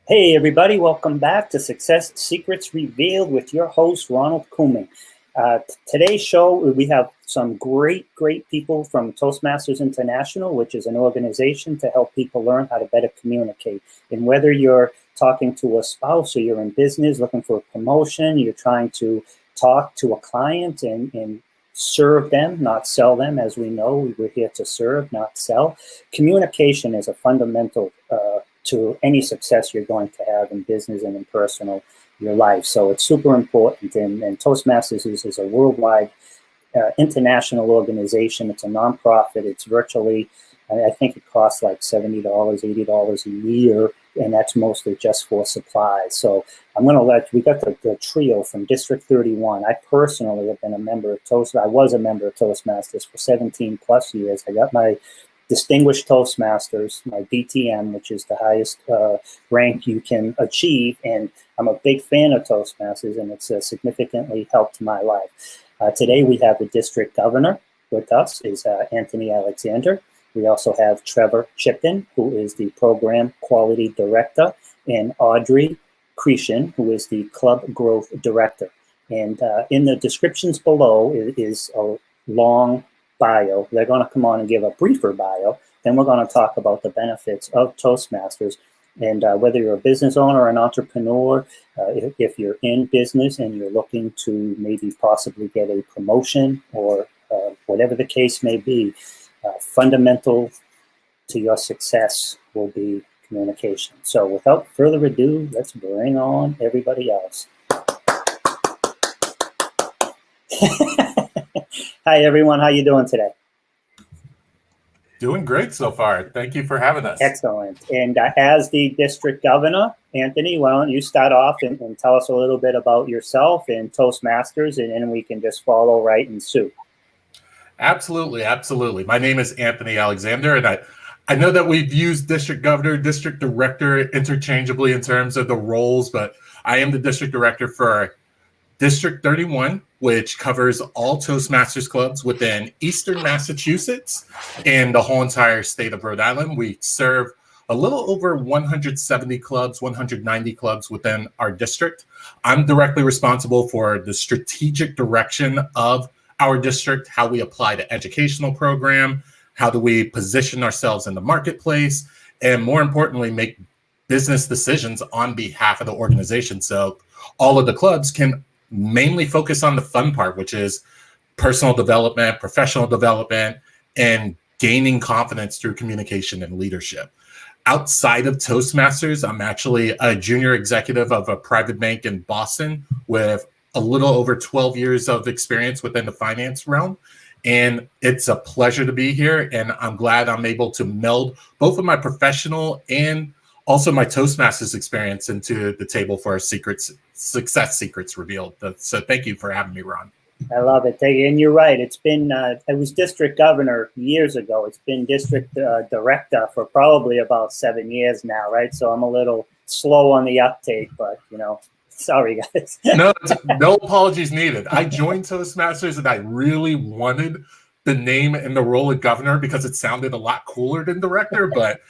Hey everybody, welcome back to Success Secrets Revealed with your host, Ronald Couming. Today's show, we have some great people from Toastmasters International, which is an organization to help people learn how to better communicate. And whether you're talking to a spouse or you're in business looking for a promotion, you're trying to talk to a client and serve them, not sell them. As we know, we're here to serve, not sell. Communication is a fundamental to any success you're going to have in business and in personal your life. So it's super important. And Toastmasters is a worldwide international organization. It's a nonprofit. It's virtually, I think it costs like $70, $80 a year. And that's mostly just for supplies. So I'm going to we got the trio from District 31. I personally have been a member of Toastmasters. I was a member of Toastmasters for 17 plus years. I got my Distinguished Toastmasters, my DTM, which is the highest rank you can achieve. And I'm a big fan of Toastmasters, and it's significantly helped my life. Today we have the district governor with us, is Anthony Alexander. We also have Trevor Crippen, who is the program quality director, and Audrey, Chretien, who is the club growth director. And in the descriptions below is a long bio. They're going to come on and give a briefer bio. Then we're going to talk about the benefits of Toastmasters. And whether you're a business owner or an entrepreneur, if you're in business and you're looking to maybe possibly get a promotion or whatever the case may be, fundamental to your success will be communication. So without further ado, let's bring on everybody else. Hi, everyone. How you doing today? Doing great so far. Thank you for having us. Excellent. And as the district governor, Anthony, why don't you start off and tell us a little bit about yourself and Toastmasters, and then we can just follow right in suit. Absolutely. Absolutely. My name is Anthony Alexander, and I know that we've used district governor, district director interchangeably in terms of the roles, but I am the district director for District 31, which covers all Toastmasters clubs within Eastern Massachusetts and the whole entire state of Rhode Island. We serve a little over 170 clubs, 190 clubs within our district. I'm directly responsible for the strategic direction of our district, how we apply the educational program, how do we position ourselves in the marketplace, and more importantly, make business decisions on behalf of the organization. So all of the clubs can mainly focus on the fun part, which is personal development, professional development, and gaining confidence through communication and leadership. Outside of Toastmasters, I'm actually a junior executive of a private bank in Boston with a little over 12 years of experience within the finance realm. And it's a pleasure to be here. And I'm glad I'm able to meld both of my professional and also my Toastmasters experience into the table for our success secrets revealed. So thank you for having me, Ron. I love it. And you're right. It's been, I was district governor years ago. It's been district director for probably about 7 years now, right? So I'm a little slow on the uptake, but, sorry, guys. No apologies needed. I joined Toastmasters and I really wanted the name and the role of governor because it sounded a lot cooler than director, but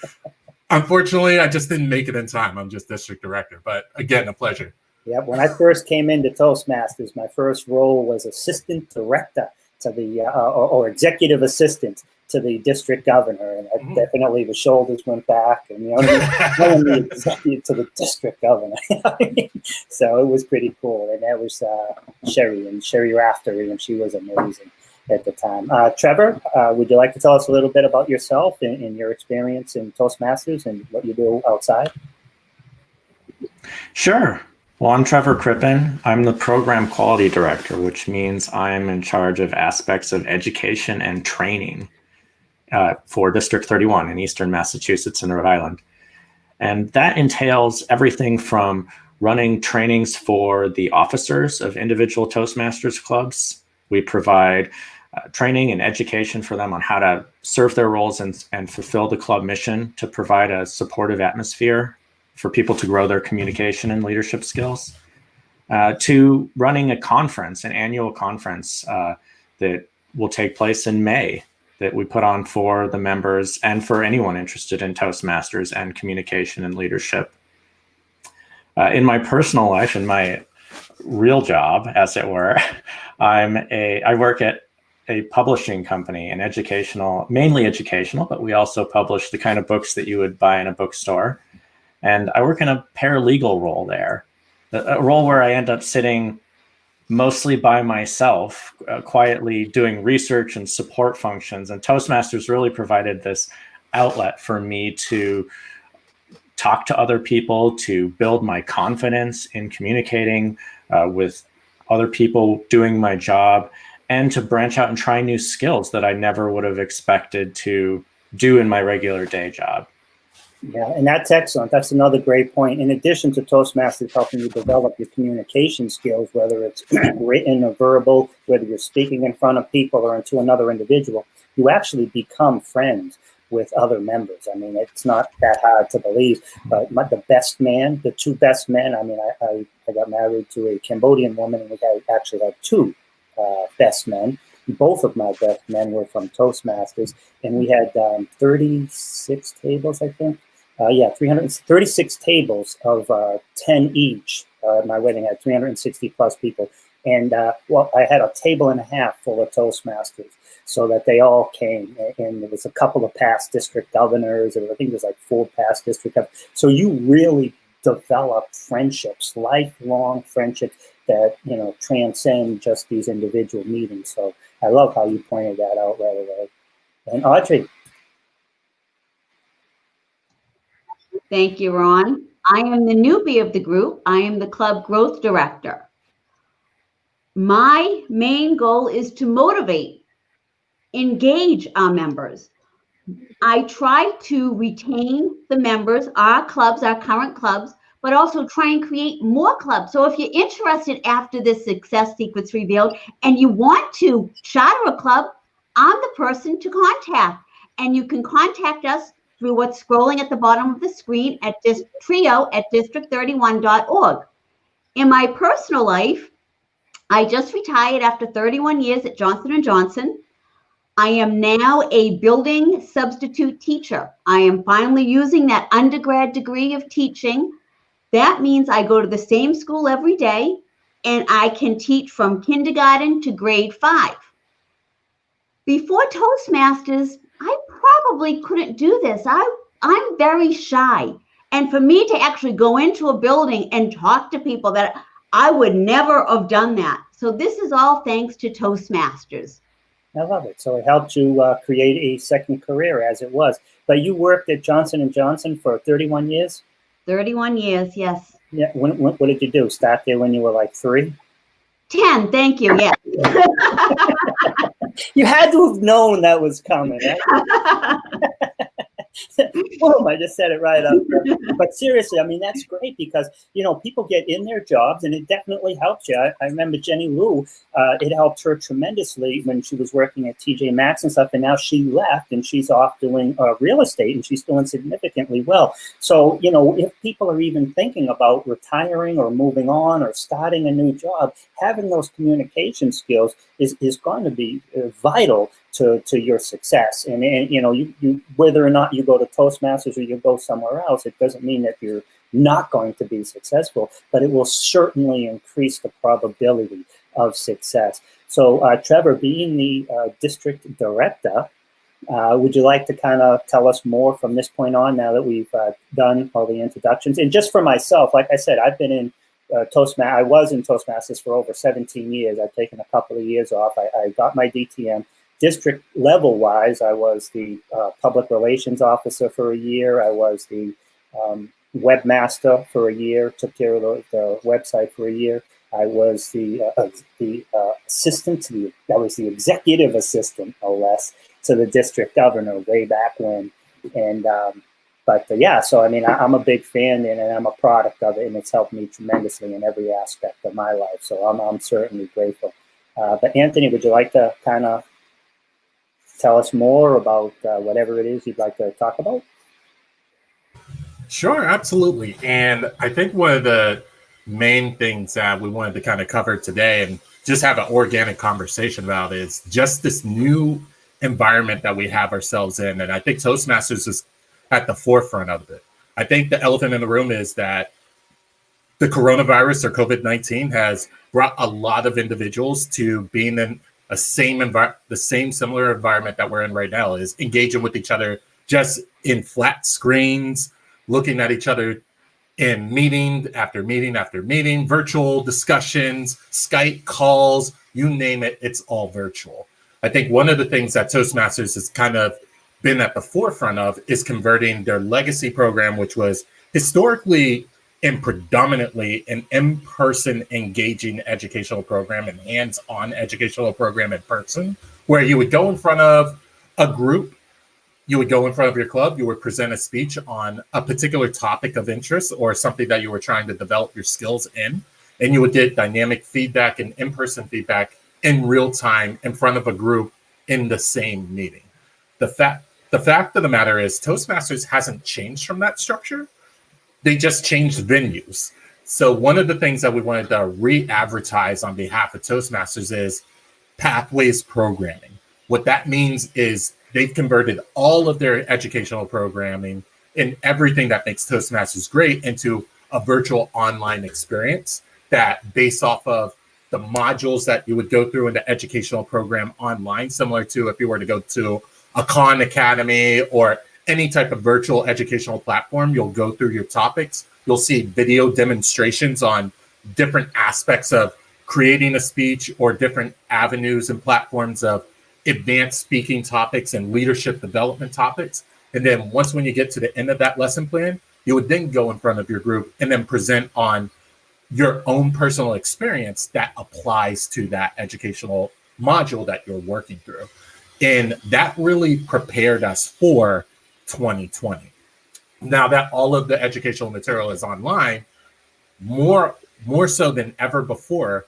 unfortunately, I just didn't make it in time. I'm just district director, but again, a pleasure. Yeah, when I first came into Toastmasters, my first role was assistant director to the, or executive assistant to the district governor. And definitely the shoulders went back and, going the executive to the district governor. So it was pretty cool. And that was Sherry Raftery, and she was amazing at the time. Trevor, would you like to tell us a little bit about yourself and your experience in Toastmasters and what you do outside? Sure. Well, I'm Trevor Crippen. I'm the program quality director, which means I'm in charge of aspects of education and training for District 31 in Eastern Massachusetts and Rhode Island. And that entails everything from running trainings for the officers of individual Toastmasters clubs. We provide training and education for them on how to serve their roles and fulfill the club mission to provide a supportive atmosphere for people to grow their communication and leadership skills, to running a conference, an annual conference that will take place in May that we put on for the members and for anyone interested in Toastmasters and communication and leadership. In my personal life, in my real job, as it were, I work at a publishing company, an educational, mainly educational, but we also publish the kind of books that you would buy in a bookstore. And I work in a paralegal role there, a role where I end up sitting mostly by myself, quietly doing research and support functions. And Toastmasters really provided this outlet for me to talk to other people, to build my confidence in communicating with other people, doing my job, and to branch out and try new skills that I never would have expected to do in my regular day job. Yeah, and that's excellent. That's another great point. In addition to Toastmasters helping you develop your communication skills, whether it's written or verbal, whether you're speaking in front of people or into another individual, you actually become friends with other members. I mean, it's not that hard to believe, but the best man, the two best men, I mean, I got married to a Cambodian woman, and we actually had two best men. Both of my best men were from Toastmasters, and we had 36 tables, I think. 336 tables of 10 each. My wedding had 360 plus people. And I had a table and a half full of Toastmasters so that they all came. And there was a couple of past district governors, and I think there's like 4 past district governors. So you really develop friendships, lifelong friendships that, transcend just these individual meetings. So I love how you pointed that out right away. And Audrey. Thank you, Ron. I am the newbie of the group. I am the club growth director. My main goal is to motivate, engage our members. I try to retain the members, our clubs, our current clubs, but also try and create more clubs. So if you're interested after this Success Secrets Revealed and you want to charter a club, I'm the person to contact. And you can contact us through what's scrolling at the bottom of the screen at trio@district31.org. In my personal life, I just retired after 31 years at Johnson & Johnson. I am now a building substitute teacher. I am finally using that undergrad degree of teaching. That means I go to the same school every day, and I can teach from kindergarten to grade 5. Before Toastmasters, I probably couldn't do this. I'm very shy. And for me to actually go into a building and talk to people, that I would never have done that. So this is all thanks to Toastmasters. I love it. So it helped you create a second career as it was. But you worked at Johnson & Johnson for 31 years? 31 years, yes. Yeah. What did you do? Start there when you were like 3? 10, thank you, yes. You had to have known that was coming, right? Boom, I just said it right up there. But seriously, I mean, that's great because, people get in their jobs and it definitely helps you. I remember Jenny Lou, it helped her tremendously when she was working at TJ Maxx and stuff. And now she left and she's off doing real estate and she's doing significantly well. So, if people are even thinking about retiring or moving on or starting a new job, having those communication skills is going to be vital to your success. And you whether or not you go to Toastmasters or you go somewhere else, it doesn't mean that you're not going to be successful, but it will certainly increase the probability of success. So Trevor, being the district director, would you like to kind of tell us more from this point on now that we've done all the introductions? And just for myself, like I said, I've been in I was in Toastmasters for over 17 years. I've taken a couple of years off. I got my DTM. District level wise, I was the public relations officer for a year. I was the webmaster for a year, took care of the website for a year. I was the assistant I was the executive assistant, no less, to the district governor way back when. And so I mean, I'm a big fan and I'm a product of it, and it's helped me tremendously in every aspect of my life. So I'm certainly grateful. But Anthony, would you like to kind of tell us more about whatever it is you'd like to talk about? Sure, absolutely. And I think one of the main things that we wanted to kind of cover today and just have an organic conversation about is just this new environment that we have ourselves in. And I think Toastmasters is at the forefront of it. I think the elephant in the room is that the coronavirus or COVID-19 has brought a lot of individuals to being in the same similar environment that we're in right now, is engaging with each other just in flat screens, looking at each other in meeting after meeting after meeting, virtual discussions, Skype calls, you name it, it's all virtual. I think one of the things that Toastmasters has kind of been at the forefront of is converting their legacy program, which was historically and predominantly an in-person engaging educational program and hands-on educational program in person, where you would go in front of a group, you would go in front of your club, you would present a speech on a particular topic of interest or something that you were trying to develop your skills in, and you would get dynamic feedback and in-person feedback in real time in front of a group in the same meeting. The fact of the matter is Toastmasters hasn't changed from that structure. They just changed venues. So one of the things that we wanted to re-advertise on behalf of Toastmasters is Pathways Programming. What that means is they've converted all of their educational programming and everything that makes Toastmasters great into a virtual online experience that, based off of the modules that you would go through in the educational program online, similar to if you were to go to a Khan Academy or any type of virtual educational platform, you'll go through your topics. You'll see video demonstrations on different aspects of creating a speech or different avenues and platforms of advanced speaking topics and leadership development topics. And then when you get to the end of that lesson plan, you would then go in front of your group and then present on your own personal experience that applies to that educational module that you're working through. And that really prepared us for 2020. Now that all of the educational material is online, more so than ever before,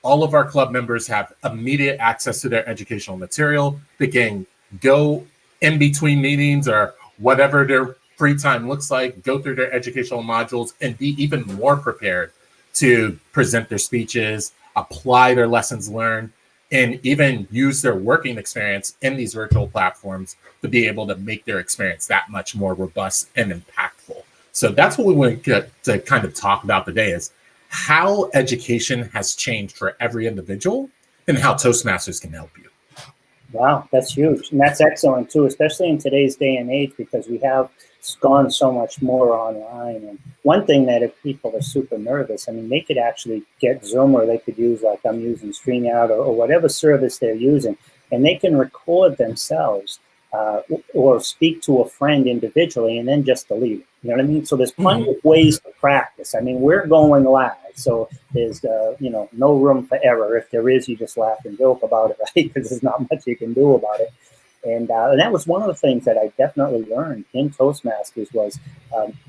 all of our club members have immediate access to their educational material. They can go in between meetings or whatever their free time looks like, go through their educational modules and be even more prepared to present their speeches, apply their lessons learned, and even use their working experience in these virtual platforms to be able to make their experience that much more robust and impactful. So that's what we want to kind of talk about today, is how education has changed for every individual and how Toastmasters can help you. Wow, that's huge. And that's excellent too, especially in today's day and age, because we have gone so much more online. And one thing that if people are super nervous, I mean, they could actually get Zoom, or they could use, like I'm using StreamYard or whatever service they're using, and they can record themselves or speak to a friend individually and then just delete it. You know what I mean? So there's plenty of ways to practice. I mean, we're going live, so there's no room for error. If there is, you just laugh and joke about it, right? Because there's not much you can do about it. And that was one of the things that I definitely learned in Toastmasters was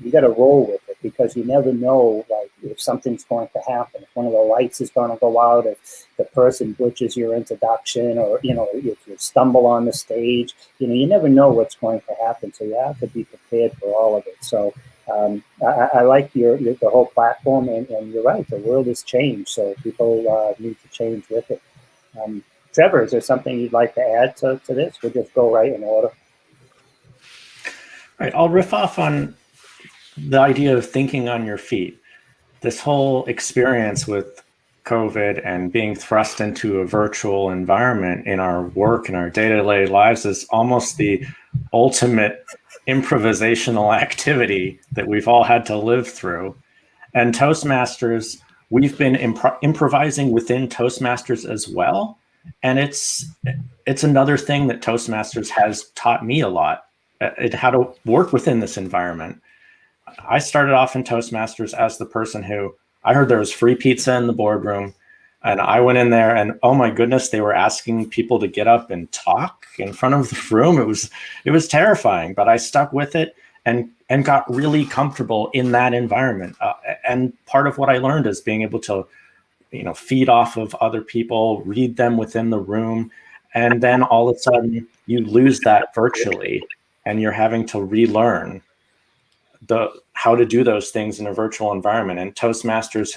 you got to roll with it, because you never know, like, if something's going to happen, if one of the lights is going to go out, if the person butchers your introduction, or if you stumble on the stage, you never know what's going to happen. So you have to be prepared for all of it. So I like the whole platform, and you're right, the world has changed, so people need to change with it. Trevor, is there something you'd like to add to this? We'll just go right in order. Right, I'll riff off on the idea of thinking on your feet. This whole experience with COVID and being thrust into a virtual environment in our work and our day-to-day lives is almost the ultimate improvisational activity that we've all had to live through. And Toastmasters, we've been improvising within Toastmasters as well. And it's another thing that Toastmasters has taught me a lot, how to work within this environment. I started off in Toastmasters as the person who, I heard there was free pizza in the boardroom, and I went in there and, oh my goodness, they were asking people to get up and talk in front of the room. It was terrifying, but I stuck with it and got really comfortable in that environment. And part of what I learned is being able to feed off of other people, read them within the room, and then all of a sudden you lose that virtually, and you're having to relearn how to do those things in a virtual environment. And Toastmasters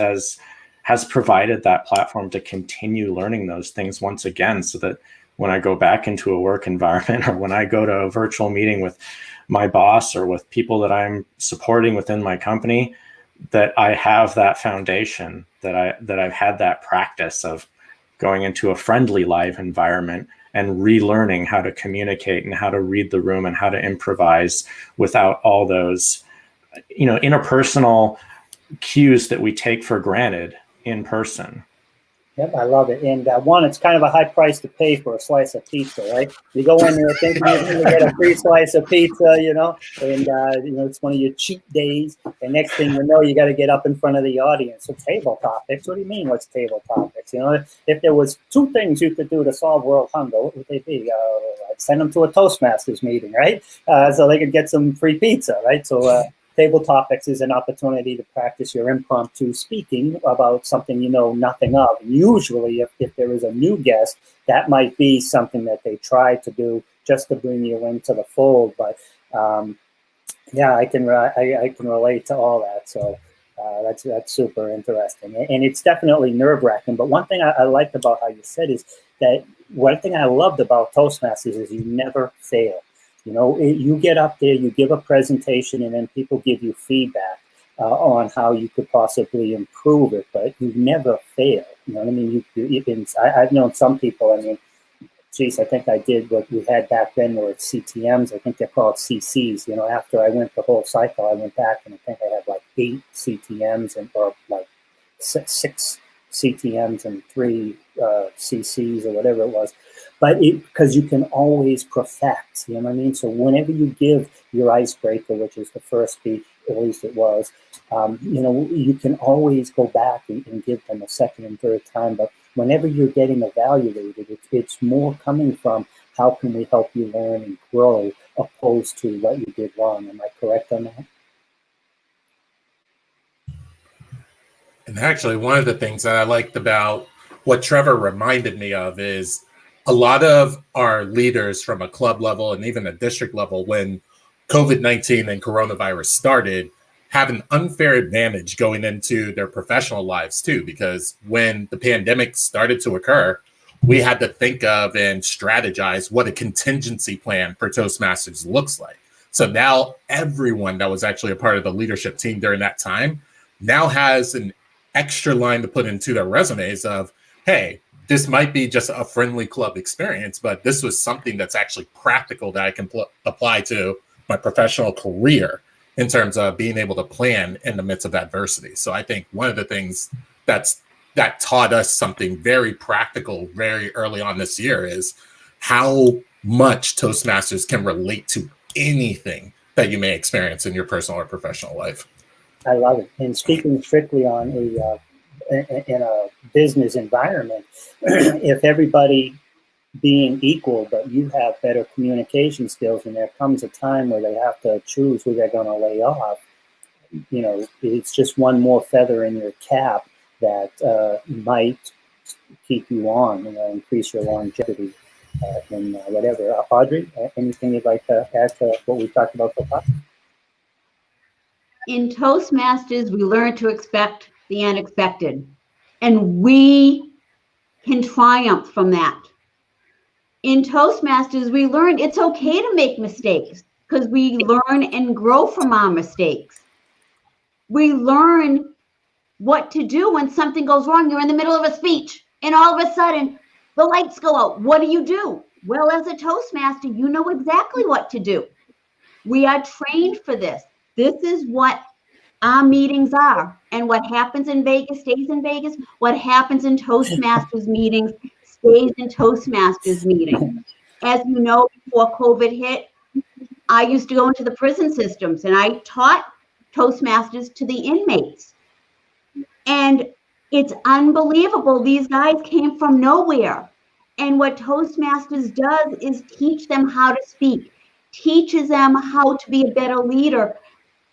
has provided that platform to continue learning those things once again, so that when I go back into a work environment, or when I go to a virtual meeting with my boss or with people that I'm supporting within my company, that I have that foundation, that I've had that practice of going into a friendly live environment and relearning how to communicate and how to read the room and how to improvise without all those, interpersonal cues that we take for granted in person. Yep, I love it. And one, it's kind of a high price to pay for a slice of pizza, right? You go in there thinking you're going to get a free slice of pizza, and it's one of your cheat days. And next thing you know, you got to get up in front of the audience. So table topics. What do you mean? What's table topics? If there was 2 things you could do to solve world hunger, what would they be? I'd send them to a Toastmasters meeting, right? So they could get some free pizza, right? So. Table topics is an opportunity to practice your impromptu speaking about something you know nothing of. And usually, if there is a new guest, that might be something that they try to do just to bring you into the fold. But I can relate to all that. So that's super interesting, and it's definitely nerve-wracking. But one thing I liked about how you said is that one thing I loved about Toastmasters is you never fail. You get up there, you give a presentation, and then people give you feedback on how you could possibly improve it, but you never fail. You know what I mean? I've known some people, I think I did what we had back then were CTMs. I think they're called CCs. After I went the whole cycle, I went back and I think I had like 8 CTMs or like 6 CTMs and 3 CCs or whatever it was. But because you can always perfect, you know what I mean? So whenever you give your icebreaker, which is the first speech, at least it was, you can always go back and give them a second and third time. But whenever you're getting evaluated, it's more coming from how can we help you learn and grow opposed to what you did wrong. Am I correct on that? And actually, one of the things that I liked about what Trevor reminded me of is a lot of our leaders from a club level and even a district level, when COVID-19 and coronavirus started, have an unfair advantage going into their professional lives too, because when the pandemic started to occur, we had to think of and strategize what a contingency plan for Toastmasters looks like. So now everyone that was actually a part of the leadership team during that time now has an extra line to put into their resumes of, hey, this might be just a friendly club experience, but this was something that's actually practical that I can apply to my professional career in terms of being able to plan in the midst of adversity. So I think one of the things that taught us something very practical very early on this year is how much Toastmasters can relate to anything that you may experience in your personal or professional life. I love it. And speaking strictly on in a business environment, if everybody being equal, but you have better communication skills, and there comes a time where they have to choose who they're going to lay off, it's just one more feather in your cap that might keep you on, increase your longevity and whatever. Audrey, anything you'd like to add to what we talked about so far? In Toastmasters, we learn to expect the unexpected, and we can triumph from that. In Toastmasters, we learn it's okay to make mistakes because we learn and grow from our mistakes. We learn what to do when something goes wrong. You're in the middle of a speech and all of a sudden the lights go out. What do? Well, as a Toastmaster, you know exactly what to do. We are trained for this. This is what our meetings are. And what happens in Vegas stays in Vegas. What happens in Toastmasters meetings stays in Toastmasters meetings. As you know, before COVID hit, I used to go into the prison systems and I taught Toastmasters to the inmates. And it's unbelievable. These guys came from nowhere. And what Toastmasters does is teach them how to speak, teaches them how to be a better leader.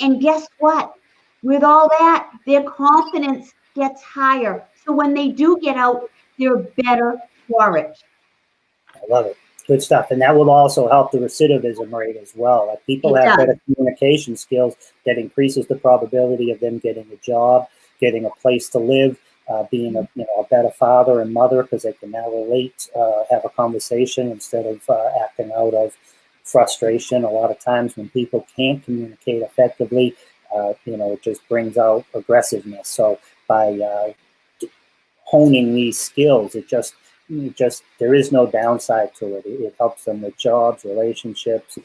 And guess what? With all that, their confidence gets higher. So when they do get out, they're better for it. I love it. Good stuff. And that will also help the recidivism rate as well. Like people have better communication skills, that increases the probability of them getting a job, getting a place to live, being a better father and mother because they can now relate, have a conversation instead of acting out of frustration. A lot of times when people can't communicate effectively, it just brings out aggressiveness. So by honing these skills, it just there is no downside to it. It helps them with jobs, relationships,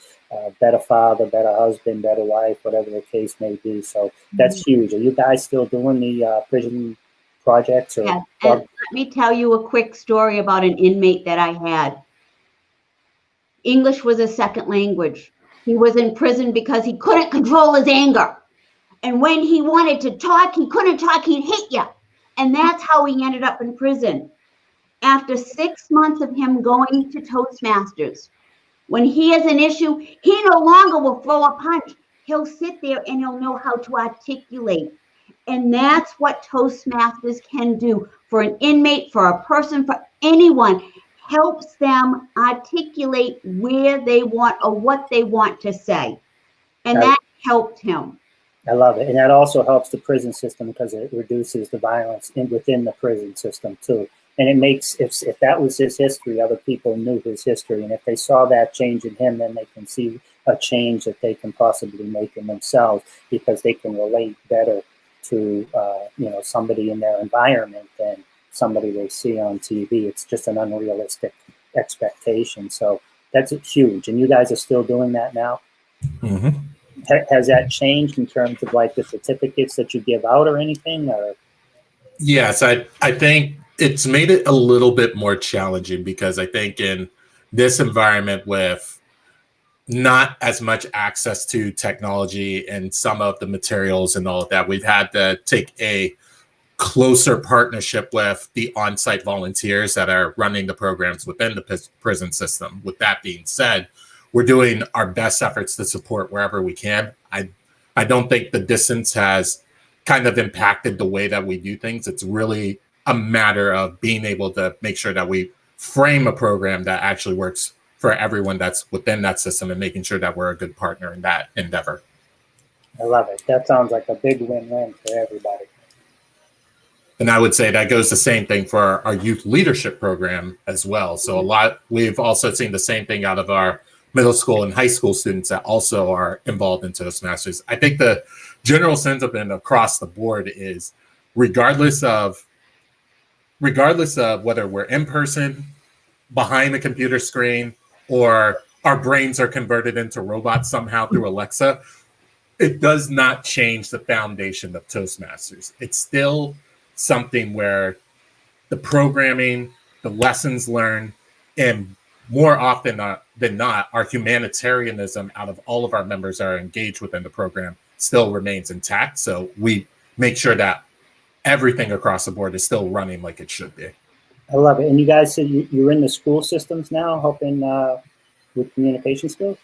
better father, better husband, better wife, whatever the case may be. So that's huge. Are you guys still doing the prison projects? Or and let me tell you a quick story about an inmate that I had. English was a second language. He was in prison because he couldn't control his anger. And when he wanted to talk, he couldn't talk, he'd hit you. And that's how he ended up in prison. After 6 months of him going to Toastmasters, when he has an issue, he no longer will throw a punch. He'll sit there and he'll know how to articulate. And that's what Toastmasters can do for an inmate, for a person, for anyone. Helps them articulate where they want or what they want to say. And that helped him. I love it. And that also helps the prison system because it reduces the violence within the prison system too. And it makes, if that was his history, other people knew his history. And if they saw that change in him, then they can see a change that they can possibly make in themselves because they can relate better to, somebody in their environment than somebody they see on TV. It's just an unrealistic expectation. So that's huge. And you guys are still doing that now? Mm-hmm. Has that changed in terms of like the certificates that you give out or anything? Or? Yes, I think it's made it a little bit more challenging because I think in this environment with not as much access to technology and some of the materials and all of that, we've had to take a closer partnership with the on-site volunteers that are running the programs within the prison system. With that being said, we're doing our best efforts to support wherever we can. I don't think the distance has kind of impacted the way that we do things. It's really a matter of being able to make sure that we frame a program that actually works for everyone that's within that system and making sure that we're a good partner in that endeavor. I love it. That sounds like a big win-win for everybody. And I would say that goes the same thing for our youth leadership program as well. So we've also seen the same thing out of our middle school and high school students that also are involved in Toastmasters. I think the general sentiment across the board is regardless of whether we're in person, behind a computer screen, or our brains are converted into robots somehow through Alexa, it does not change the foundation of Toastmasters. It's still something where the programming, the lessons learned, and more often than not, our humanitarianism out of all of our members that are engaged within the program still remains intact. So we make sure that everything across the board is still running like it should be. I love it. And you guys said you're in the school systems now helping with communication skills?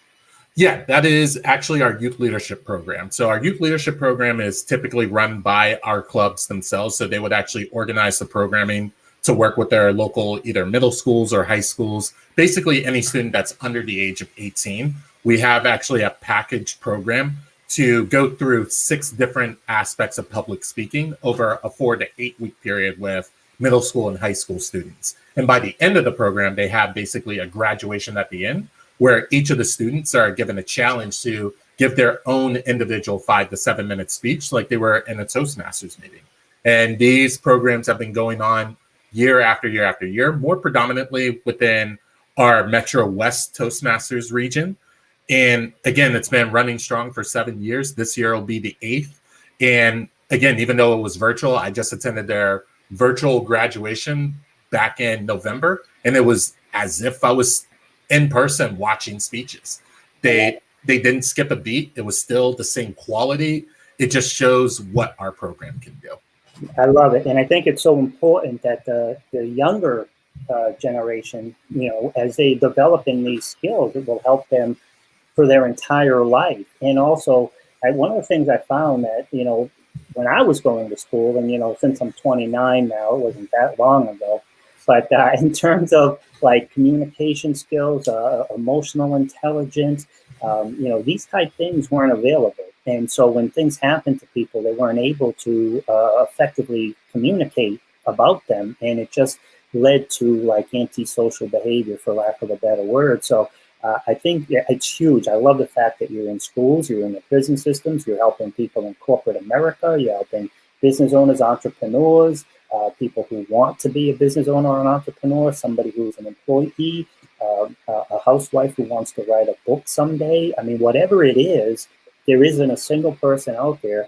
Yeah, that is actually our youth leadership program. So our youth leadership program is typically run by our clubs themselves. So they would actually organize the programming to work with their local either middle schools or high schools, basically any student that's under the age of 18. We have actually a packaged program to go through 6 different aspects of public speaking over a 4 to 8 week period with middle school and high school students. And by the end of the program, they have basically a graduation at the end where each of the students are given a challenge to give their own individual 5 to 7 minute speech like they were in a Toastmasters meeting. And these programs have been going on year after year after year, more predominantly within our Metro West Toastmasters region. And again, it's been running strong for 7 years. This year will be the 8th. And again, even though it was virtual, I just attended their virtual graduation back in November. And it was as if I was in person watching speeches. They didn't skip a beat. It was still the same quality. It just shows what our program can do. I love it. And I think it's so important that the younger generation, as they develop in these skills, it will help them for their entire life. And also, one of the things I found that, when I was going to school, and, since I'm 29 now, it wasn't that long ago, but in terms of like communication skills, emotional intelligence, these type things weren't available. And so when things happen to people, they weren't able to effectively communicate about them. And it just led to like antisocial behavior, for lack of a better word. So I think it's huge. I love the fact that you're in schools, you're in the prison systems, you're helping people in corporate America, you're helping business owners, entrepreneurs, people who want to be a business owner or an entrepreneur, somebody who's an employee, a housewife who wants to write a book someday. I mean, whatever it is, there isn't a single person out there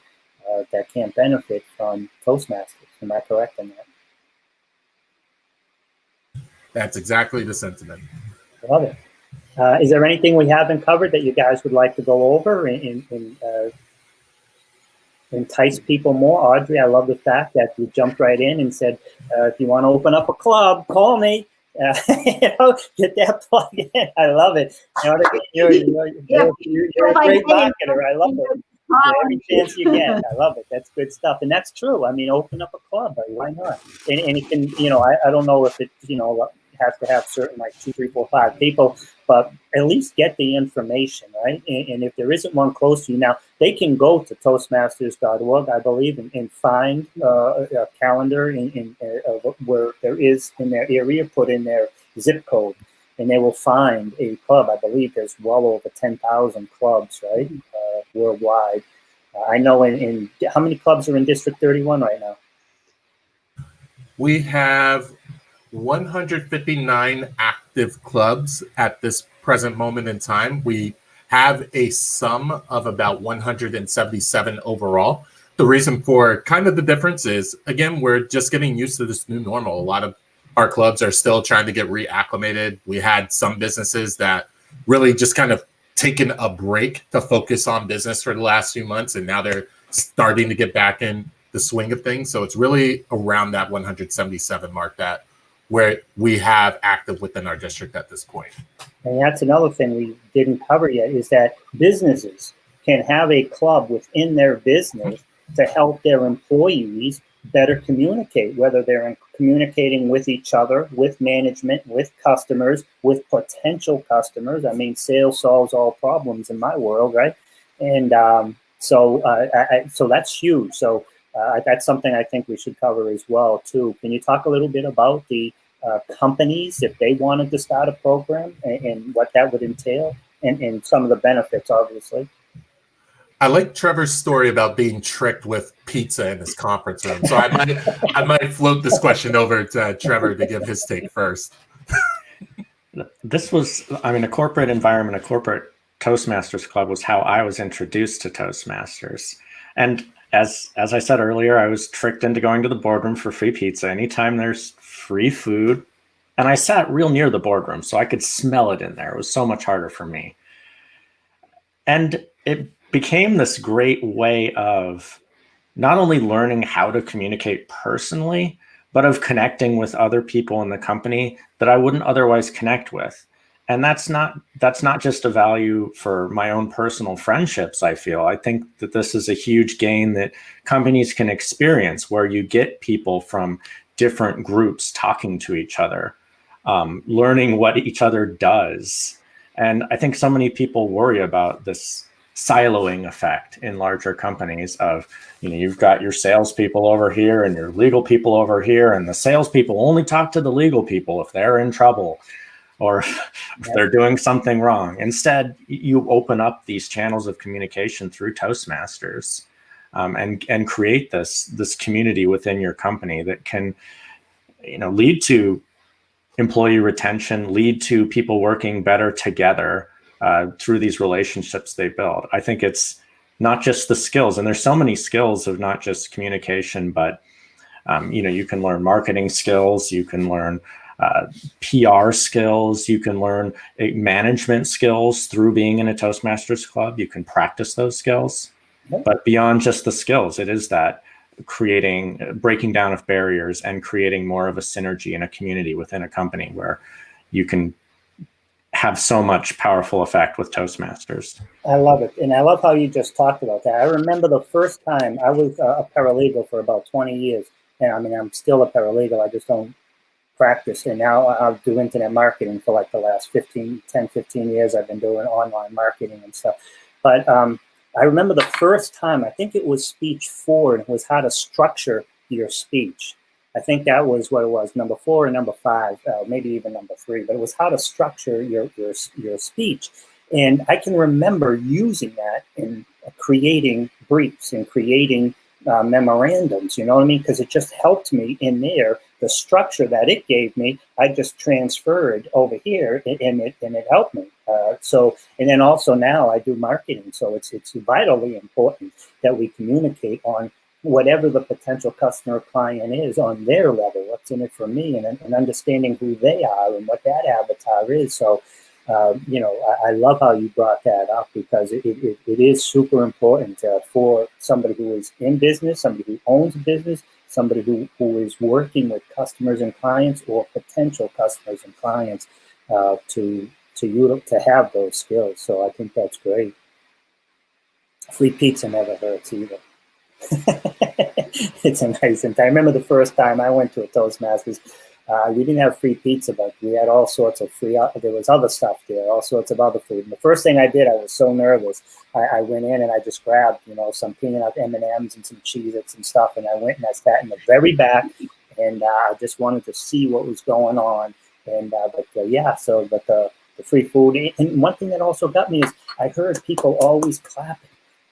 that can't benefit from Toastmasters. Am I correct in that? That's exactly the sentiment. Love it. Is there anything we haven't covered that you guys would like to go over and entice people more? Audrey, I love the fact that you jumped right in and said, if you want to open up a club, call me. You know, get that plug in. I love it. You know, you're a great marketer. I love it. Every chance you get. I love it. That's good stuff. And that's true. I mean, open up a club. Why not? And it can, you know, I don't know if it, you know, has to have certain like 2, 3, 4, 5 people, but at least get the information, right? And if there isn't one close to you now, they can go to Toastmasters.org, I believe, and find a calendar where there is in their area, put in their zip code, and they will find a club. I believe there's well over 10,000 clubs, right, worldwide. I know in how many clubs are in District 31 right now? We have 159 active clubs at this present moment in time. We have a sum of about 177 overall. The reason for kind of the difference is, again, we're just getting used to this new normal. A lot of our clubs are still trying to get reacclimated. We had some businesses that really just kind of taken a break to focus on business for the last few months, and now they're starting to get back in the swing of things. So it's really around that 177 mark that where we have active within our district at this point. And that's another thing we didn't cover yet, is that businesses can have a club within their business to help their employees better communicate, whether they're communicating with each other, with management, with customers, with potential customers. I mean, sales solves all problems in my world, right? And so that's huge. So that's something I think we should cover as well, too. Can you talk a little bit about the companies, if they wanted to start a program, and what that would entail, and some of the benefits, obviously? I like Trevor's story about being tricked with pizza in his conference room. So I might float this question over to Trevor to give his take first. This was, I mean, a corporate environment, a corporate Toastmasters club was how I was introduced to Toastmasters. And as I said earlier, I was tricked into going to the boardroom for free pizza anytime there's free food. And I sat real near the boardroom, so I could smell it in there. It was so much harder for me. And it became this great way of not only learning how to communicate personally, but of connecting with other people in the company that I wouldn't otherwise connect with. And that's not just a value for my own personal friendships, I feel. I think that this is a huge gain that companies can experience, where you get people from different groups talking to each other, learning what each other does. And I think so many people worry about this siloing effect in larger companies of, you know, you've got your salespeople over here and your legal people over here, and the salespeople only talk to the legal people if they're in trouble or if they're doing something wrong. Instead, you open up these channels of communication through Toastmasters, and create this community within your company that can, you know, lead to employee retention, lead to people working better together through these relationships they build. I think it's not just the skills, and there's so many skills of not just communication, but you know, you can learn marketing skills, you can learn PR skills, you can learn management skills through being in a Toastmasters club. You can practice those skills, but beyond just the skills, it is that breaking down of barriers and creating more of a synergy in a community within a company where you can have so much powerful effect with Toastmasters. I love it. And I love how you just talked about that. I remember the first time I was a paralegal for about 20 years. And I mean, I'm still a paralegal. I just don't practice. And now I'll do internet marketing for like the last 10, 15 years. I've been doing online marketing and stuff. But I remember the first time, I think it was speech 4, and it was how to structure your speech. I think that was what it was, number 4 and number 5, maybe even number 3. But it was how to structure your speech. And I can remember using that in creating briefs and creating memorandums, you know what I mean? Because it just helped me in there. The structure that it gave me, I just transferred over here, and it helped me. And then also now I do marketing, so it's vitally important that we communicate on whatever the potential customer client is on their level, what's in it for me, and understanding who they are and what that avatar is. So, I love how you brought that up, because it is super important for somebody who is in business, somebody who owns a business, somebody who is working with customers and clients, or potential customers and clients, to have those skills. So I think that's great. Free pizza never hurts either. It's a nice thing. I remember the first time I went to a Toastmasters, we didn't have free pizza, but we had all sorts of free, there was other stuff there, all sorts of other food. And the first thing I did, I was so nervous. I went in and I just grabbed, some peanut M&Ms and some Cheez-Its and stuff. And I went and I sat in the very back, and I just wanted to see what was going on. And, the free food. And one thing that also got me is I heard people always clapping,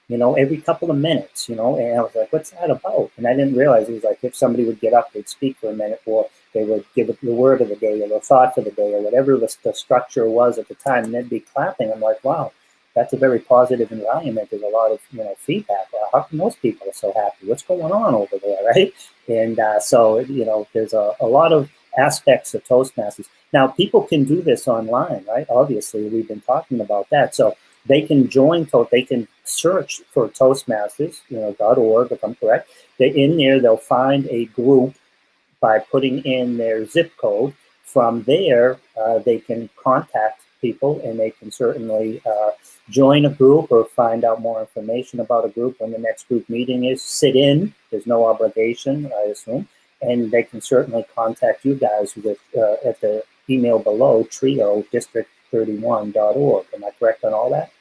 every couple of minutes, and I was like, what's that about? And I didn't realize it was like if somebody would get up, they'd speak for a minute, or they would give it the word of the day or the thought for the day, or whatever the structure was at the time, and they'd be clapping. I'm like, wow, that's a very positive environment. There's a lot of, feedback. How come those people are so happy? What's going on over there, right? And there's a lot of aspects of Toastmasters. Now, people can do this online, right? Obviously, we've been talking about that. So they can join, they can search for Toastmasters, .org, if I'm correct. In there, they'll find a group by putting in their zip code. From there, they can contact people, and they can certainly join a group or find out more information about a group when the next group meeting is. Sit in. There's no obligation, I assume. And they can certainly contact you guys with at the email below, trio.district31.org. Am I correct on all that?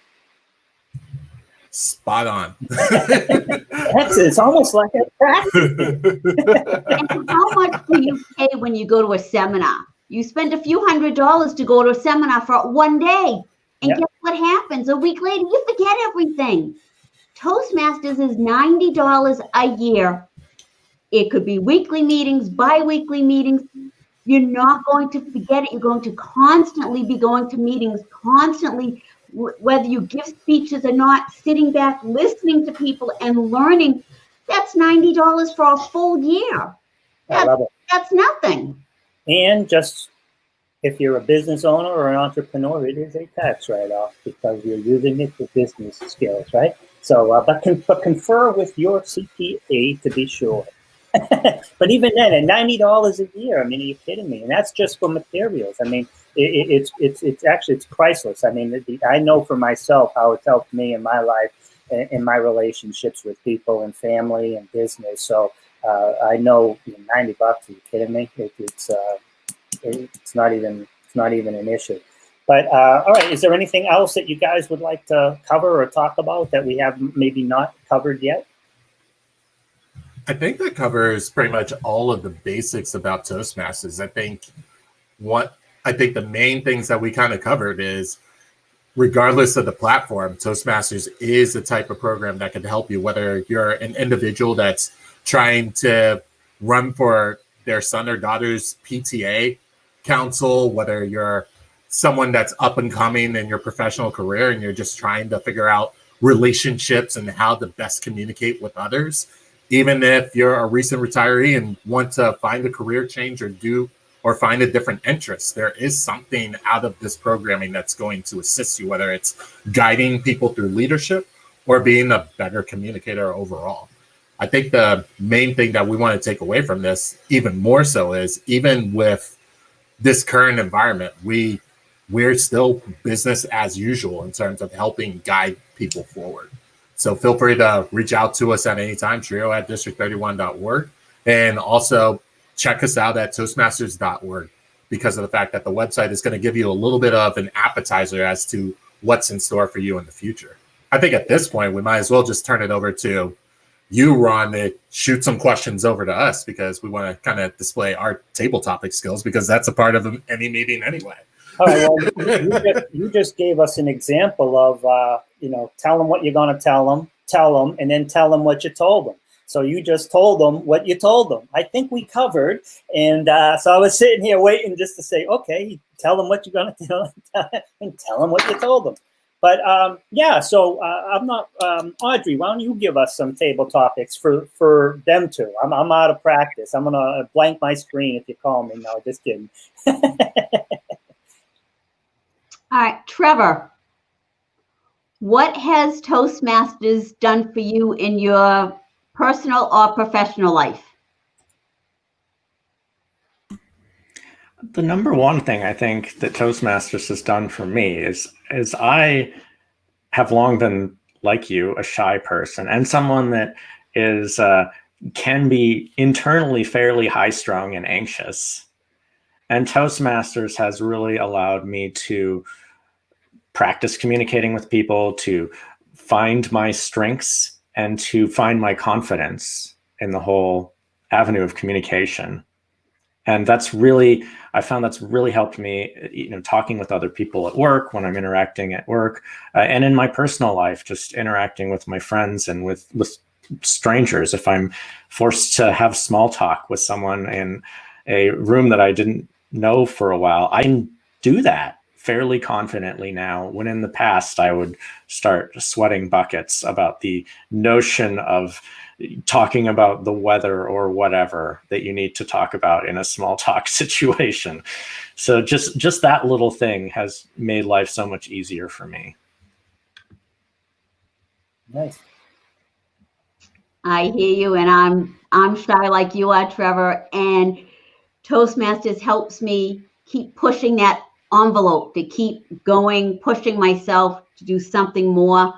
Spot on. It's almost like a practice. And how much do you pay when you go to a seminar? You spend a few $100s to go to a seminar for one day. And guess what happens? A week later, you forget everything. Toastmasters is $90 a year. It could be weekly meetings, bi-weekly meetings. You're not going to forget it. You're going to constantly be going to meetings, constantly, whether you give speeches or not, sitting back, listening to people and learning. That's $90 for a full year. I love it. That's nothing. And just if you're a business owner or an entrepreneur, it is a tax write-off because you're using it for business skills, right? So, but confer with your CPA to be sure. But even then, at $90 a year, I mean, are you kidding me? And that's just for materials. I mean, it's priceless. I mean, I know for myself how it's helped me in my life, in my relationships with people and family and business. So I know $90. Are you kidding me? It's not even an issue. But all right, is there anything else that you guys would like to cover or talk about that we have maybe not covered yet? I think that covers pretty much all of the basics about Toastmasters. I think the main things that we kind of covered is, regardless of the platform, Toastmasters is the type of program that can help you, whether you're an individual that's trying to run for their son or daughter's PTA council, whether you're someone that's up and coming in your professional career and you're just trying to figure out relationships and how to best communicate with others. Even if you're a recent retiree and want to find a career change or find a different interest, there is something out of this programming that's going to assist you, whether it's guiding people through leadership or being a better communicator overall. I think the main thing that we want to take away from this even more so is, even with this current environment, we're still business as usual in terms of helping guide people forward. So feel free to reach out to us at any time, trio@district31.org. And also check us out at toastmasters.org, because of the fact that the website is going to give you a little bit of an appetizer as to what's in store for you in the future. I think at this point, we might as well just turn it over to you, Ron, to shoot some questions over to us, because we want to kind of display our table topic skills, because that's a part of any meeting anyway. All right, well, you just gave us an example of, tell them what you're going to tell them, and then tell them what you told them. So you just told them what you told them. I think we covered. And so I was sitting here waiting just to say, okay, tell them what you're going to tell them and tell them what you told them. But so I'm not, Audrey, why don't you give us some table topics for them too? I'm out of practice. I'm going to blank my screen if you call me. No, just kidding. All right, Trevor, what has Toastmasters done for you in your personal or professional life? The number one thing I think that Toastmasters has done for me is I have long been, like you, a shy person, and someone that is can be internally fairly high-strung and anxious. And Toastmasters has really allowed me to practice communicating with people, to find my strengths, and to find my confidence in the whole avenue of communication. And I found that's really helped me, talking with other people at work, when I'm interacting at work, and in my personal life, just interacting with my friends and with strangers. If I'm forced to have small talk with someone in a room that I didn't know for a while, I can do that fairly confidently now, when in the past I would start sweating buckets about the notion of talking about the weather or whatever that you need to talk about in a small talk situation. So just that little thing has made life so much easier for me. Nice. I hear you, and I'm shy like you are, Trevor, and Toastmasters helps me keep pushing that envelope, to keep going, pushing myself to do something more.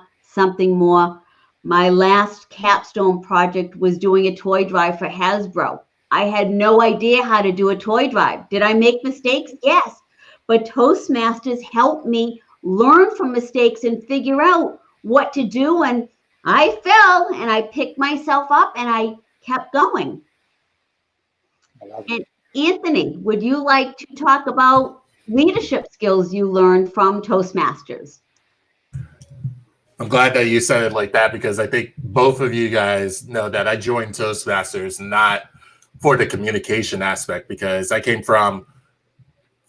My last capstone project was doing a toy drive for Hasbro. I had no idea how to do a toy drive. Did I make mistakes? Yes. But Toastmasters helped me learn from mistakes and figure out what to do. And I fell and I picked myself up and I kept going. And Anthony, would you like to talk about leadership skills you learned from Toastmasters? I'm glad that you said it like that, because I think both of you guys know that I joined Toastmasters not for the communication aspect, because I came from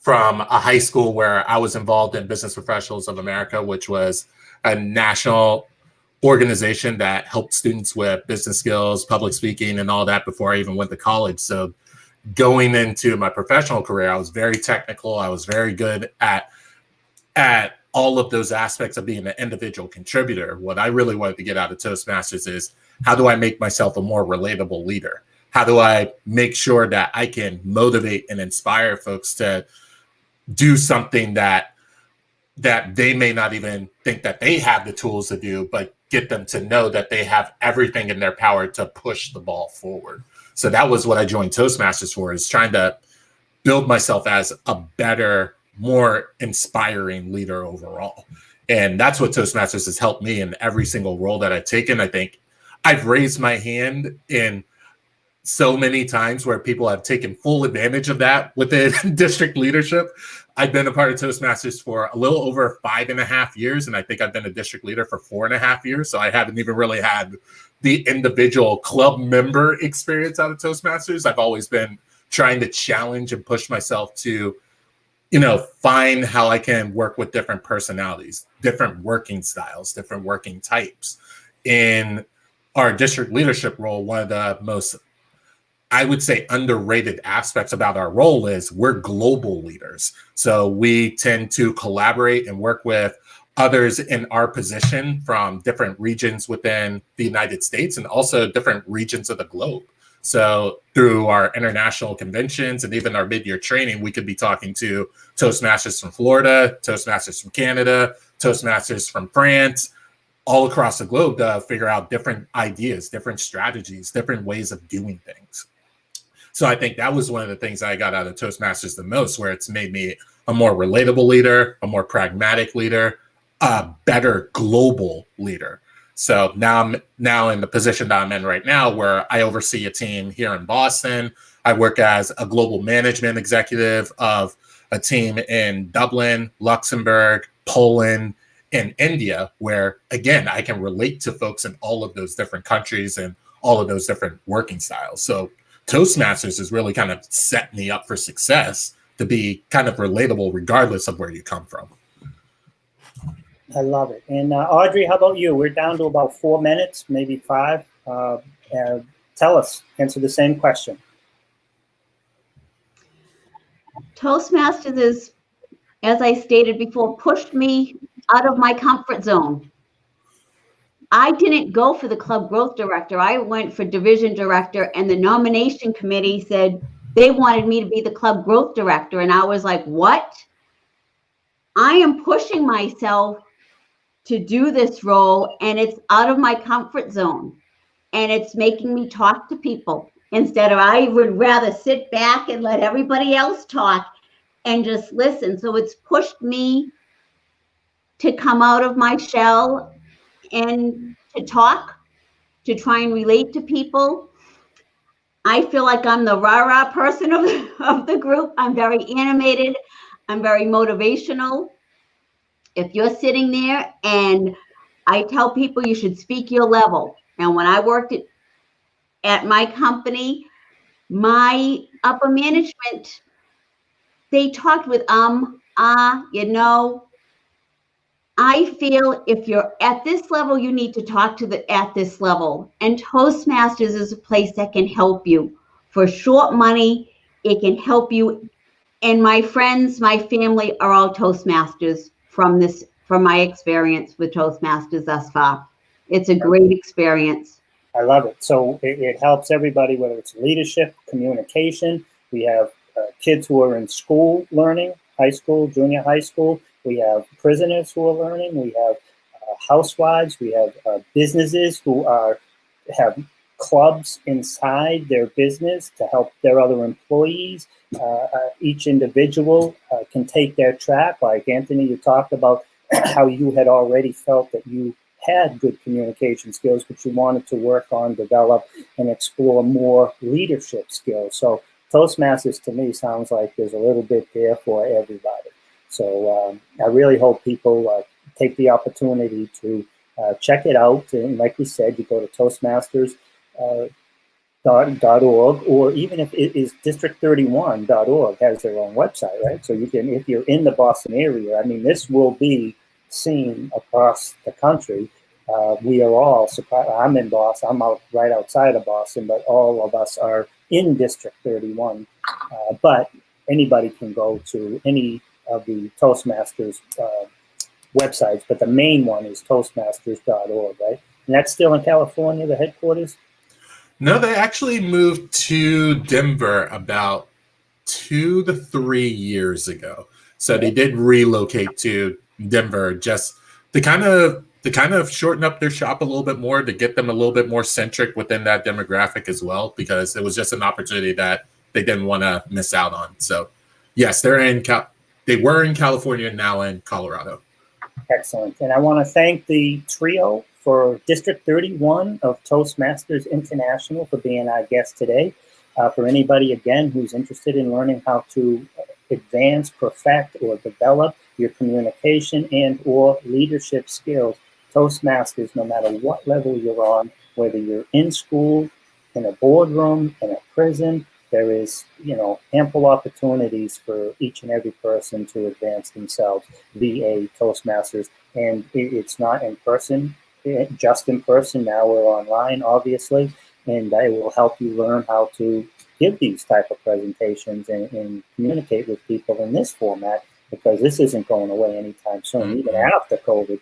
a high school where I was involved in Business Professionals of America, which was a national organization that helped students with business skills, public speaking, and all that before I even went to college. So going into my professional career, I was very technical. I was very good at all of those aspects of being an individual contributor. What I really wanted to get out of Toastmasters is, how do I make myself a more relatable leader? How do I make sure that I can motivate and inspire folks to do something that they may not even think that they have the tools to do, but get them to know that they have everything in their power to push the ball forward. So that was what I joined Toastmasters for, is trying to build myself as a better, more inspiring leader overall. And that's what Toastmasters has helped me in every single role that I've taken. I think I've raised my hand in so many times where people have taken full advantage of that within district leadership. I've been a part of Toastmasters for a little over 5.5 years, and I think I've been a district leader for 4.5 years. So I haven't even really had the individual club member experience out of Toastmasters. I've always been trying to challenge and push myself to, find how I can work with different personalities, different working styles, different working types. In our district leadership role, one of the most, I would say, underrated aspects about our role is we're global leaders. So we tend to collaborate and work with others in our position from different regions within the United States and also different regions of the globe. So through our international conventions and even our mid-year training, we could be talking to Toastmasters from Florida, Toastmasters from Canada, Toastmasters from France, all across the globe to figure out different ideas, different strategies, different ways of doing things. So I think that was one of the things I got out of Toastmasters the most, where it's made me a more relatable leader, a more pragmatic leader, a better global leader. So now I'm in the position that I'm in right now, where I oversee a team here in Boston. I work as a global management executive of a team in Dublin, Luxembourg, Poland, and India, where, again, I can relate to folks in all of those different countries and all of those different working styles. So Toastmasters has really kind of set me up for success to be kind of relatable regardless of where you come from. I love it. And Audrey, how about you? We're down to about 4 minutes, maybe 5. Tell us, answer the same question. Toastmasters is, as I stated before, pushed me out of my comfort zone. I didn't go for the club growth director. I went for division director, and the nomination committee said they wanted me to be the club growth director. And I was like, what? I am pushing myself to do this role, and it's out of my comfort zone, and it's making me talk to people instead of, I would rather sit back and let everybody else talk and just listen. So it's pushed me to come out of my shell and to talk, to try and relate to people. I feel like I'm the rah-rah person of the group. I'm very animated. I'm very motivational. If you're sitting there, and I tell people you should speak your level. And when I worked at my company, my upper management, they talked with you know. I feel if you're at this level, you need to talk to at this level. And Toastmasters is a place that can help you for short money. It can help you. And my friends, my family are all Toastmasters from my experience with Toastmasters thus far. It's a great experience. I love it. So it helps everybody, whether it's leadership, communication. We have kids who are in school learning, high school, junior high school. We have prisoners who are learning. We have housewives. We have businesses who have clubs inside their business to help their other employees. Each individual can take their track. Like Anthony, you talked about how you had already felt that you had good communication skills, but you wanted to work on, develop, and explore more leadership skills. So Toastmasters to me sounds like there's a little bit there for everybody. So I really hope people take the opportunity to check it out. And like we said, you go to toastmasters.org, or even if it is district31.org has their own website, right? So you can, if you're in the Boston area, I mean, this will be seen across the country. We are all surprised. I'm in Boston. I'm right outside of Boston, but all of us are in District 31. But anybody can go to any of the Toastmasters websites, but the main one is toastmasters.org, right? And that's still in California, the headquarters? No, they actually moved to Denver about 2 to 3 years ago. So they did relocate to Denver just to kind of shorten up their shop a little bit more, to get them a little bit more centric within that demographic as well, because it was just an opportunity that they didn't want to miss out on. So yes, they were in California, now in Colorado. Excellent. And I want to thank the trio for District 31 of Toastmasters International for being our guest today. For anybody, again, who's interested in learning how to advance, perfect, or develop your communication and or leadership skills, Toastmasters, no matter what level you're on, whether you're in school, in a boardroom, in a prison, there is, ample opportunities for each and every person to advance themselves via Toastmasters. And it's not in person, just in person. Now we're online, obviously, and it will help you learn how to give these type of presentations and communicate with people in this format, because this isn't going away anytime soon. Mm-hmm. Even after COVID,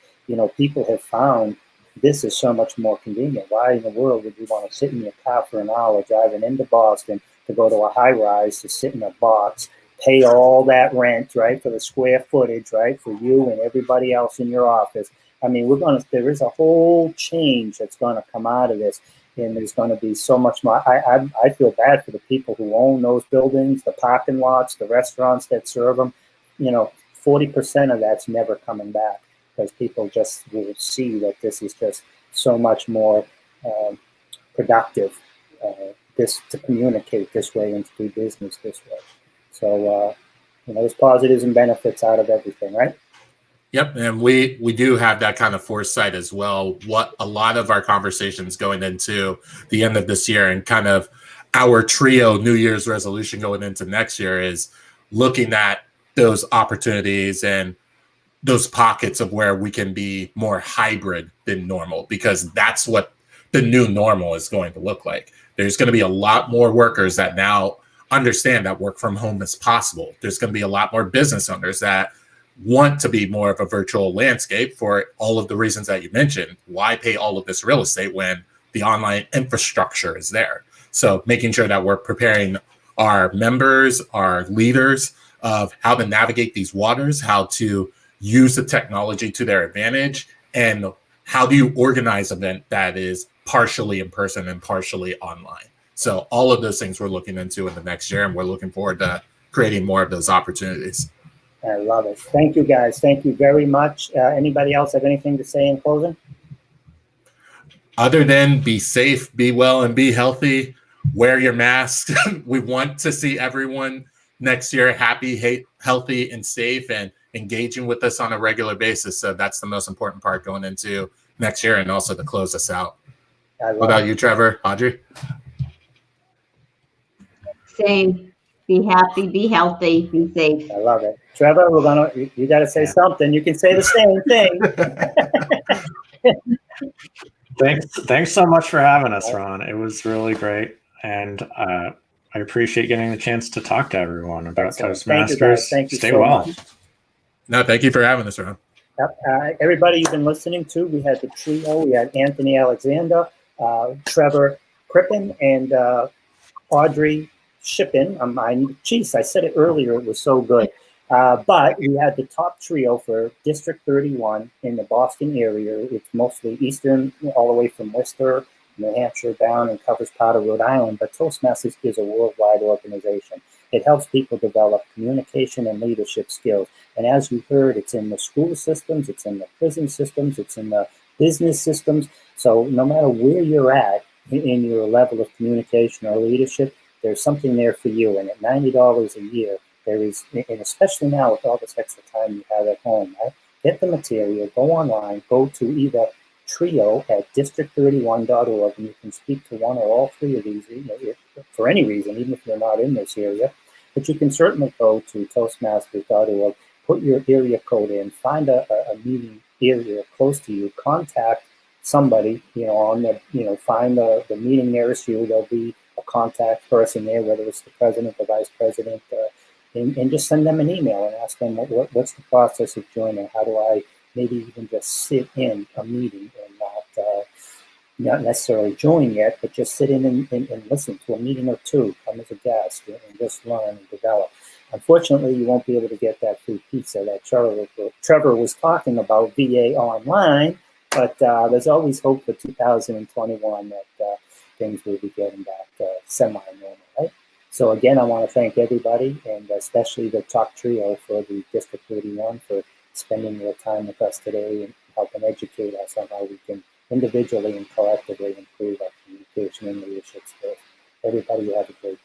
people have found this is so much more convenient. Why in the world would you want to sit in your car for an hour driving into Boston to go to a high rise, to sit in a box, pay all that rent, right, for the square footage, right, for you and everybody else in your office? I mean, there is a whole change that's going to come out of this, and there's going to be so much more. I feel bad for the people who own those buildings, the parking lots, the restaurants that serve them. 40% of that's never coming back, because people just will see that this is just so much more productive to communicate this way and to do business this way. So, there's positives and benefits out of everything, right? Yep, and we do have that kind of foresight as well. What a lot of our conversations going into the end of this year and kind of our trio New Year's resolution going into next year is looking at those opportunities and those pockets of where we can be more hybrid than normal, because that's what the new normal is going to look like. There's going to be a lot more workers that now understand that work from home is possible. There's going to be a lot more business owners that want to be more of a virtual landscape for all of the reasons that you mentioned. Why pay all of this real estate when the online infrastructure is there? So making sure that we're preparing our members, our leaders of how to navigate these waters, how to use the technology to their advantage, and how do you organize an event that is partially in person and partially online. So all of those things we're looking into in the next year, and we're looking forward to creating more of those opportunities. I love it. Thank you, guys. Thank you very much. Anybody else have anything to say in closing? Other than be safe, be well, and be healthy, wear your mask. We want to see everyone next year happy, healthy, and safe, and engaging with us on a regular basis. So that's the most important part going into next year, and also to close us out. What about you, Trevor? Audrey? Same. Be happy, be healthy, be safe. I love it. Trevor, you got to say something. You can say the same thing. Thanks so much for having us, Ron. It was really great. And I appreciate getting the chance to talk to everyone about Toastmasters. Thank you Stay so well. much. No, thank you for having us, Ron. Everybody you've been listening to, we had the trio. We had Anthony Alexander, Trevor Crippen, and Audrey Shippen. Geez, I said it earlier. It was so good. But we had the top trio for District 31 in the Boston area. It's mostly Eastern, all the way from Worcester, New Hampshire down, and covers part of Rhode Island. But Toastmasters is a worldwide organization. It helps people develop communication and leadership skills. And as you heard, it's in the school systems, it's in the prison systems, it's in the business systems. So no matter where you're at in your level of communication or leadership, there's something there for you. And at $90 a year, there is, and especially now with all this extra time you have at home, right? Get the material, go online, go to either trio at district31.org, and you can speak to one or all three of these for any reason, even if you're not in this area. But you can certainly go to toastmasters.org, put your area code in, find a meeting area close to you, contact somebody, on the, find the meeting nearest you. There'll be a contact person there, whether it's the president, the vice president, and just send them an email and ask them what's the process of joining. How do I maybe even just sit in a meeting and not necessarily join yet, but just sit in and listen to a meeting or two, come as a guest, and just learn and develop. Unfortunately, you won't be able to get that free pizza that Trevor was talking about VA online, but there's always hope for 2021 that things will be getting back semi-normal, right? So again, I want to thank everybody, and especially the top trio for the District 31 for spending your time with us today and helping educate us on how we can individually and collectively improve our communication and leadership skills. Everybody have a great